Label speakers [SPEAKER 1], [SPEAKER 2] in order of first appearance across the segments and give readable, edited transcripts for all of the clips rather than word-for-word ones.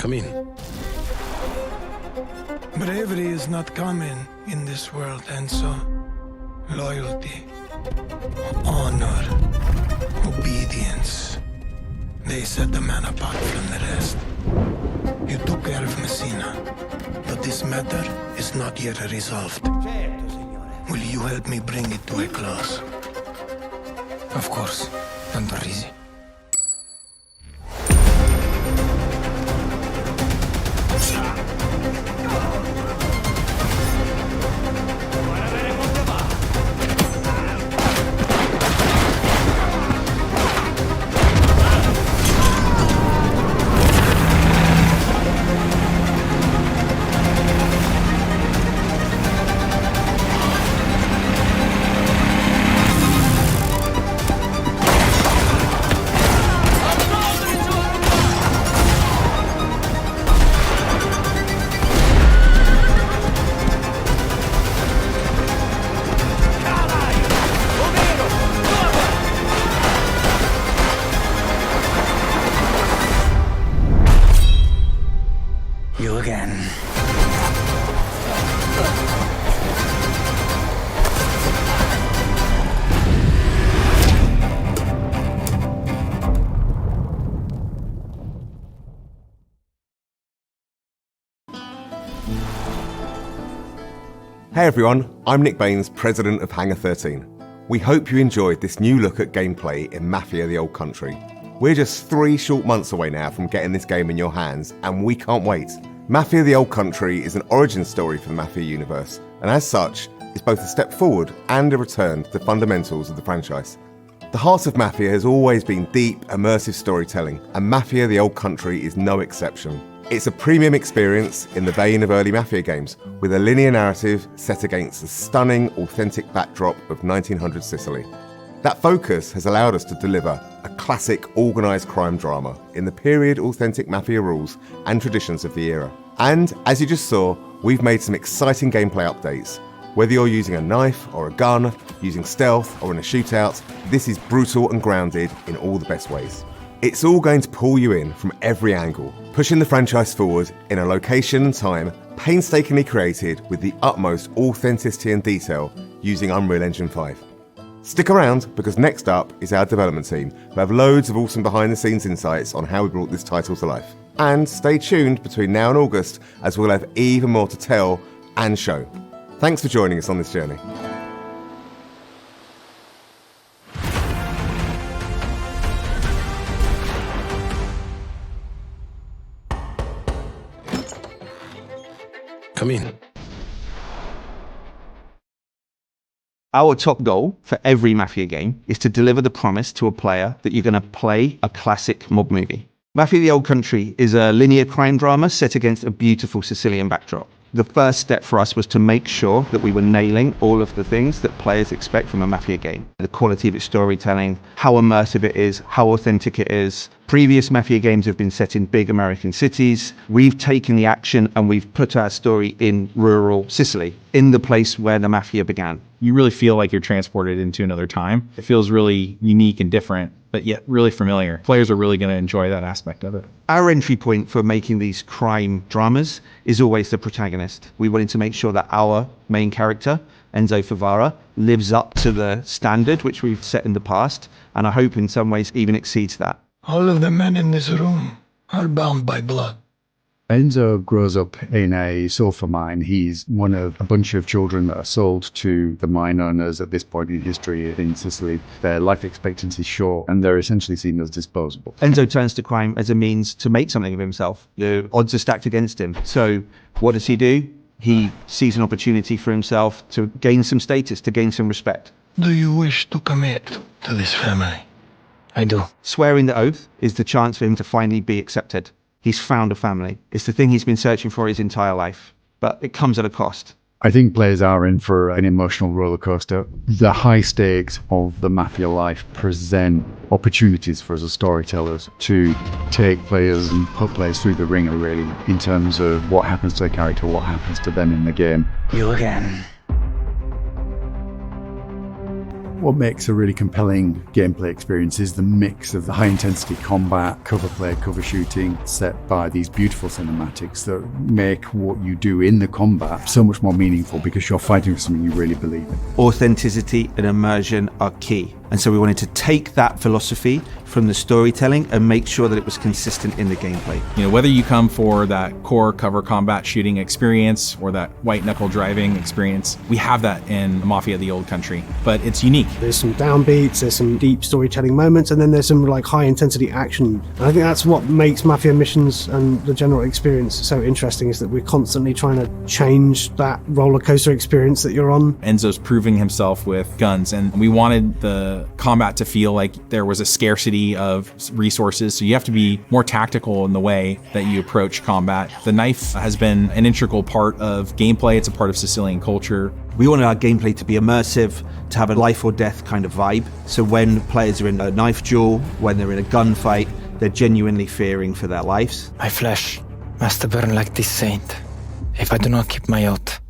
[SPEAKER 1] Come in.
[SPEAKER 2] Bravery is not common in this world, Enzo. Loyalty, honor, obedience. They set the man apart from the rest. You took care of Messina, but this matter is not yet resolved. Will you help me bring it to a close?
[SPEAKER 3] Of course, Andorisi. You again.
[SPEAKER 4] Hey everyone, I'm Nick Baines, President of Hangar 13. We hope you enjoyed this new look at gameplay in Mafia the Old Country. We're just 3 short months away now from getting this game in your hands, and we can't wait. Mafia the Old Country is an origin story for the Mafia universe, and as such, is both a step forward and a return to the fundamentals of the franchise. The heart of Mafia has always been deep, immersive storytelling, and Mafia the Old Country is no exception. It's a premium experience in the vein of early Mafia games, with a linear narrative set against the stunning, authentic backdrop of 1900 Sicily. That focus has allowed us to deliver a classic organised crime drama in the period authentic Mafia rules and traditions of the era. And, as you just saw, we've made some exciting gameplay updates. Whether you're using a knife or a gun, using stealth or in a shootout, this is brutal and grounded in all the best ways. It's all going to pull you in from every angle, pushing the franchise forward in a location and time painstakingly created with the utmost authenticity and detail using Unreal Engine 5. Stick around, because next up is our development team, who have loads of awesome behind-the-scenes insights on how we brought this title to life. And stay tuned between now and August, as we'll have even more to tell and show. Thanks for joining us on this journey.
[SPEAKER 1] Come in.
[SPEAKER 5] Our top goal for every Mafia game is to deliver the promise to a player that you're going to play a classic mob movie. Mafia the Old Country is a linear crime drama set against a beautiful Sicilian backdrop. The first step for us was to make sure that we were nailing all of the things that players expect from a Mafia game. The quality of its storytelling, how immersive it is, how authentic it is. Previous Mafia games have been set in big American cities. We've taken the action and we've put our story in rural Sicily, in the place where the Mafia began.
[SPEAKER 6] You really feel like you're transported into another time. It feels really unique and different, but yet really familiar. Players are really going to enjoy that aspect of it.
[SPEAKER 5] Our entry point for making these crime dramas is always the protagonist. We wanted to make sure that our main character, Enzo Favara, lives up to the standard which we've set in the past, and I hope in some ways even exceeds that.
[SPEAKER 2] All of the men in this room are bound by blood.
[SPEAKER 7] Enzo grows up in a sulfur mine. He's one of a bunch of children that are sold to the mine owners at this point in history in Sicily. Their life expectancy is short, and they're essentially seen as disposable.
[SPEAKER 5] Enzo turns to crime as a means to make something of himself. The odds are stacked against him. So what does he do? He sees an opportunity for himself to gain some status, to gain some respect.
[SPEAKER 2] Do you wish to commit to this family? I do.
[SPEAKER 5] Swearing the oath is the chance for him to finally be accepted. He's found a family. It's the thing he's been searching for his entire life, but it comes at a cost.
[SPEAKER 7] I think players are in for an emotional roller coaster. The high stakes of the Mafia life present opportunities for us as storytellers to take players and put players through the ringer, really, in terms of what happens to their character, what happens to them in the game.
[SPEAKER 3] You again.
[SPEAKER 7] What makes a really compelling gameplay experience is the mix of the high-intensity combat, cover play, cover shooting, set by these beautiful cinematics that make what you do in the combat so much more meaningful because you're fighting for something you really believe in.
[SPEAKER 5] Authenticity and immersion are key. And so we wanted to take that philosophy from the storytelling and make sure that it was consistent in the gameplay.
[SPEAKER 6] You know, whether you come for that core cover combat shooting experience or that white knuckle driving experience, we have that in Mafia: The Old Country, but it's unique.
[SPEAKER 1] There's some downbeats, there's some deep storytelling moments, and then there's some like high intensity action. And I think that's what makes Mafia missions and the general experience so interesting, is that we're constantly trying to change that roller coaster experience that you're on.
[SPEAKER 6] Enzo's proving himself with guns, and we wanted the combat to feel like there was a scarcity of resources, so you have to be more tactical in the way that you approach combat. The knife has been an integral part of gameplay. It's a part of Sicilian culture.
[SPEAKER 5] We wanted our gameplay to be immersive, to have a life or death kind of vibe. So when players are in a knife duel, when they're in a gunfight, they're genuinely fearing for their lives.
[SPEAKER 3] My flesh must burn like this saint if I do not keep my oath.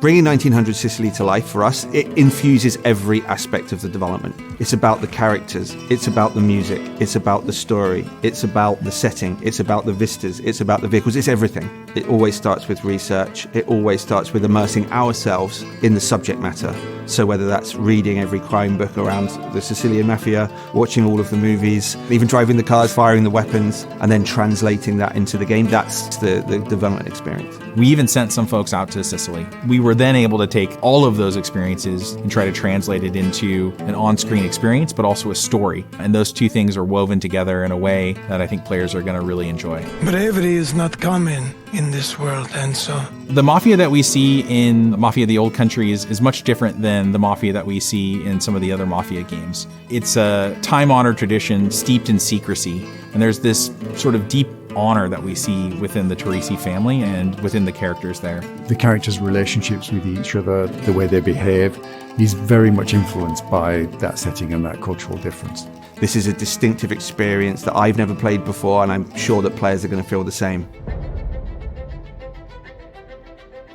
[SPEAKER 5] Bringing 1900 Sicily to life for us, it infuses every aspect of the development. It's about the characters, it's about the music, it's about the story, it's about the setting, it's about the vistas, it's about the vehicles, it's everything. It always starts with research, it always starts with immersing ourselves in the subject matter. So whether that's reading every crime book around the Sicilian Mafia, watching all of the movies, even driving the cars, firing the weapons, and then translating that into the game, that's the development experience.
[SPEAKER 6] We even sent some folks out to Sicily. We were then able to take all of those experiences and try to translate it into an on-screen experience, but also a story. And those two things are woven together in a way that I think players are going to really enjoy.
[SPEAKER 2] Bravery is not common in this world, Enzo.
[SPEAKER 6] The Mafia that we see in Mafia: The Old Country is much different than the Mafia that we see in some of the other Mafia games. It's a time-honored tradition steeped in secrecy, and there's this sort of deep honor that we see within the Teresi family and within the characters there.
[SPEAKER 7] The characters' relationships with each other, the way they behave, is very much influenced by that setting and that cultural difference.
[SPEAKER 5] This is a distinctive experience that I've never played before, and I'm sure that players are going to feel the same.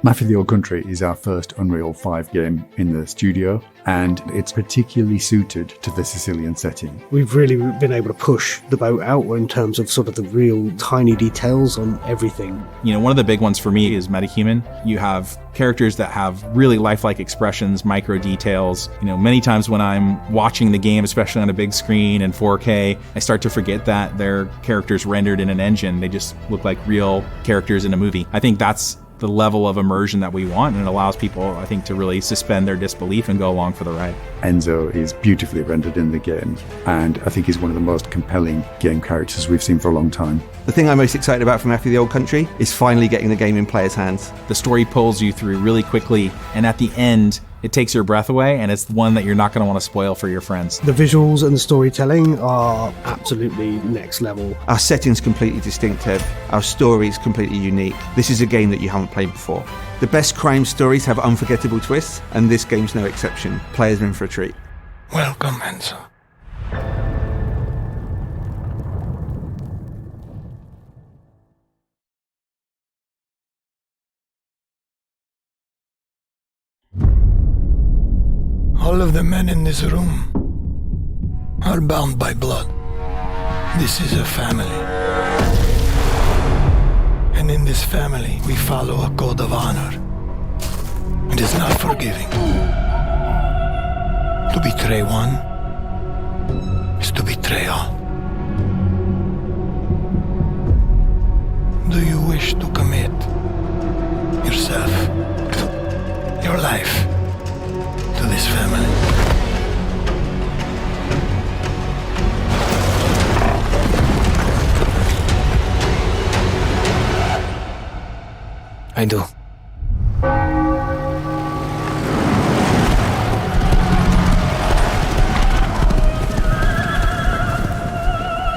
[SPEAKER 7] Mafia: The Old Country is our first Unreal 5 game in the studio, and it's particularly suited to the Sicilian setting.
[SPEAKER 1] We've really been able to push the boat out in terms of sort of the real tiny details on everything.
[SPEAKER 6] You know, one of the big ones for me is metahuman. You have characters that have really lifelike expressions, micro details. You know, many times when I'm watching the game, especially on a big screen in 4K, I start to forget that they're characters rendered in an engine. They just look like real characters in a movie. I think that's the level of immersion that we want, and it allows people, I think, to really suspend their disbelief and go along for the ride.
[SPEAKER 7] Enzo is beautifully rendered in the game, and I think he's one of the most compelling game characters we've seen for a long time.
[SPEAKER 5] The thing I'm most excited about from Mafia: The Old Country is finally getting the game in players' hands.
[SPEAKER 6] The story pulls you through really quickly, and at the end, it takes your breath away, and it's one that you're not going to want to spoil for your friends.
[SPEAKER 1] The visuals and the storytelling are absolutely next level.
[SPEAKER 5] Our setting's completely distinctive, our story's completely unique. This is a game that you haven't played before. The best crime stories have unforgettable twists, and this game's no exception. Players are in for a treat.
[SPEAKER 2] Welcome, Enzo. All of the men in this room are bound by blood. This is a family. And in this family, we follow a code of honor. It is not forgiving. To betray one is to betray all. Do you wish to commit yourself, your life, to this family?
[SPEAKER 3] I do.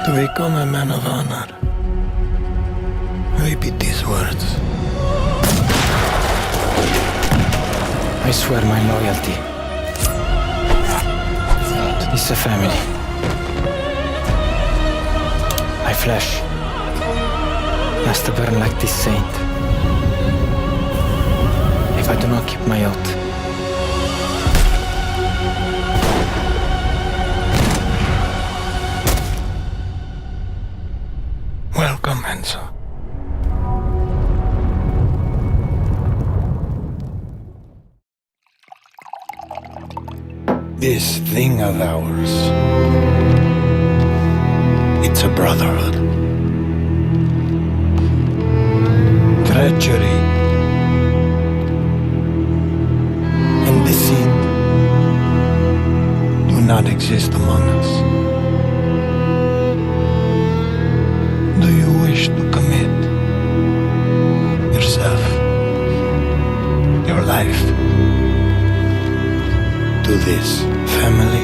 [SPEAKER 2] To become a man of honor, repeat these words.
[SPEAKER 3] I swear my loyalty to this family. My flesh must burn like this saint if I do not keep my oath.
[SPEAKER 2] This thing of ours, it's a brotherhood. Treachery and deceit do not exist among us. Do you wish to commit yourself, your life, to this family?